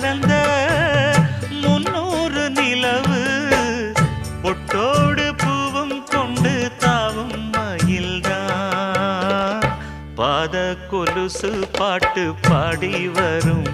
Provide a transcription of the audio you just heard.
பறந்த 300 நிலவு பொட்டோடு பூவும் கொண்டு தாவும் மயில்தான் பாத கொலுசு பாட்டு பாடி வரும்